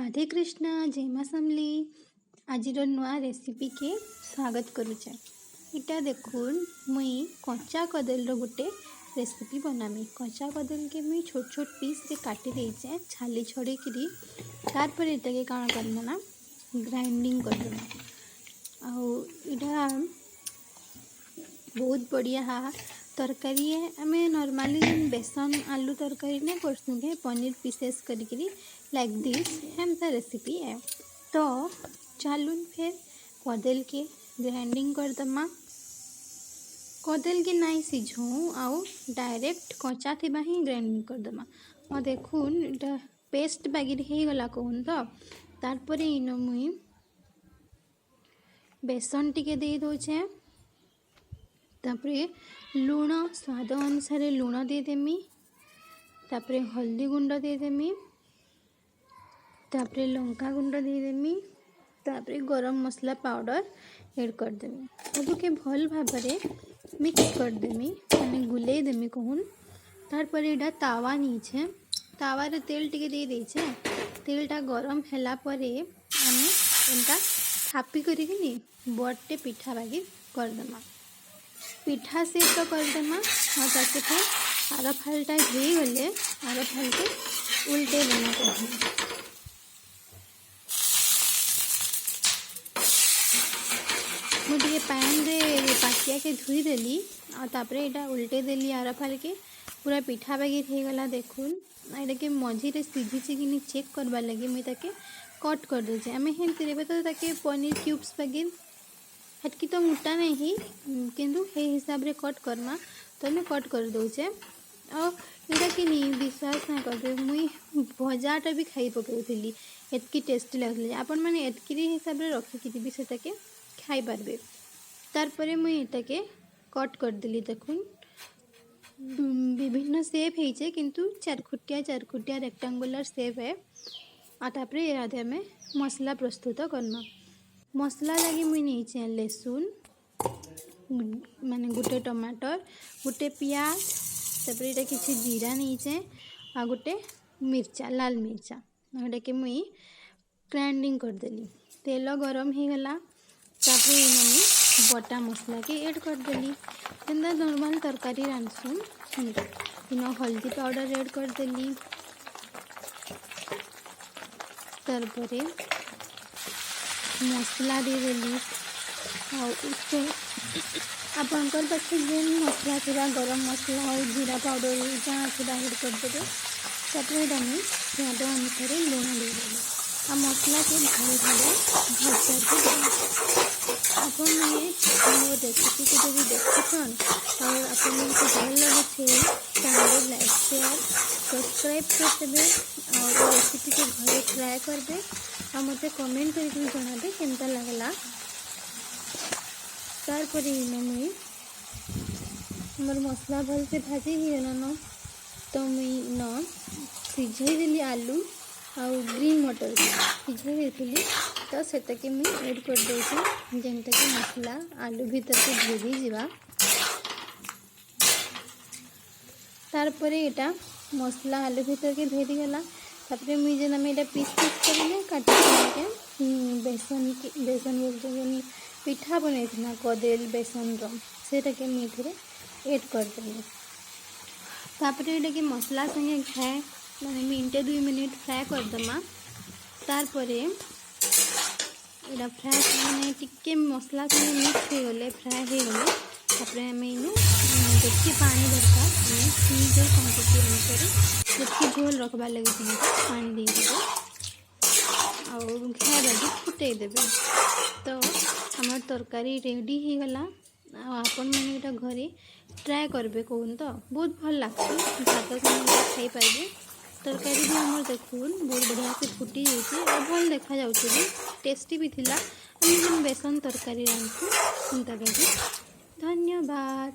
राधे कृष्णा जय माँ समली आज नुआ रेसिपी के स्वागत करुचे। इटा देखुन मुई कच्चा कदल गोटे रेसिपी बनामी। कच्चा कदल के मुई छोट छोट पीस रे काटी देचे छाली छड़े करी तार पर इटा के काना करना ना ग्राइंडिंग कर देना। आउ इटा बहुत बढ़िया हा तरकारी है। आम नॉर्मली बेसन आलू तरकारी ना करसुँ के पनीर पीसेस करी लाइक दिस हेमता रेसिपी है। तो चलून फिर कदल के ग्राइंडिंग कर दमा। कदल के नाई सिझाऊँ आउ डायरेक्ट कच्चा थिबा ही ग्राइंडिंग कर दमा। और देखुन इटा पेस्ट बागिर हो गला कहून तो तार इन मुई बेसन टिके दे दोचे तापरे लूण स्वाद अनुसार लूण देदेमी तापरे हल्दी गुंड देदेमी तापरे लंका गुंड देदेमी तापरे गरम मसला पाउडर ऐड कर देमी। सब के भल भाबरे मिक्स कर देमी माने गुले देमी कहून। तार पर एडा तावा नीचे तावा रे तेल टिके दे देछे तेलटा गरम हैला परे आमे एंता थापी करी कि बड़टे पिठा बागी कर देमा। पिठा से तो कर देमा और ताके फिर आर फालटा हो गले आर फालटे उल्टे देना चाहिए। मुझे पैन रे पातिया के धुई देली और तापरे एटा उल्टे देली आर फाल के पूरा पिठा बागिर हो गला। देखुन एटा के मझी रे सीझी कि नहीं चेक करवा लगे मुई ताके कट कर देचे। आमे हेन तेरे तो ताके पनीर क्यूब्स बागिर हेटकी तो मोटा नहीं किंतु हे हिसाब रे कट करना तो मैं कट कर दोचे। और एटा कि नहीं विश्वास ना करते मुई भजाटा भी खाई पकाउली एतकी टेस्टी लगले आपण माने एतकी हिसाब रे रखी भी सेटा के खाई पारबे। तार परे मुई एटा के कट कर देली। देखुन विभिन्न शेप है किंतु चारखुटिया रेक्टेंगुलर शेप है। और तापरे यादे में मसला प्रस्तुत करना। मसला लगी मुई नहीं लहसुन माने गोटे टमाटर गोटे पियाज तापर एटा किसी जीरा नहीं आ गोटे मिर्चा लाल मिर्चा एटा के मुई ग्राइंडिंग कर देली। तेल गरम हो गला तापर इन मुई बटा मसला के ऐड कर देली। जेंदा नॉर्मल तरकारी रांधसुन इन हल्दी पाउडर ऐड कर देली। तार परे मसला दे देली और उससे आपंकर पाखे जेन मसला थोड़ा गरम मसला और जीरा पाउडर जहाँ थोड़ा ऐड कर देते तापर एटा मुई स्वाद अनुसार लूण दे देली आ मसला के भल भाव भजा के आपन मैंने मोर रेसिपी को जब देखुन और आपन को भल लगे ताले लाइक शेयर सब्सक्राइब कर देबे और रेसिपी को घरे ट्राई करबे और मते कमेंट करके जनाबे केमता लागला। तार पर मुई मोर मसला भल से भाजी ही न तो मुई न सिझाई देली आलू और ग्रीन मटर सिझाई देली तो सेटा के मुई ऐड कर देछि जेनता के मसला आलू भीतर के भेदी जीवा। तार परे एटा मसला आलू भीतर के भेदी गला तापरे मुई जेन आम एटा पीस करले काटी के बेसन बोलते जेन पिठा बनै ना कदल बेसन सेटा के मुई थरे ऐड कर देली। तापरे एटा के मसला संगे खाए माने मिनटे 2 मिनट फ्राए कर दमा। तार परे एटा फ्राए माने टिके मसला संगे मिक्स हो गले फ्राए हो गले तापरे आम इन देखिए पानी दरकार आम फ्रीज क्वांटिटी अनुसार देखिए झोल रखबार लगे पानी दे और घाए बाजी फुटे देबे। तो हमार तरकारी रेडी हो गला। आपन मैंने एटा घरे ट्राए करबे कहून तो बहुत भल लागसी भात संगे खाई पाइबे। तरकारी भी हमर देखुन बहुत बढ़िया से फुटी जाइए और भल देखा जाउछे भी टेस्टी भी थिला। हम बेसन तरकारी रांधु। धन्यवाद।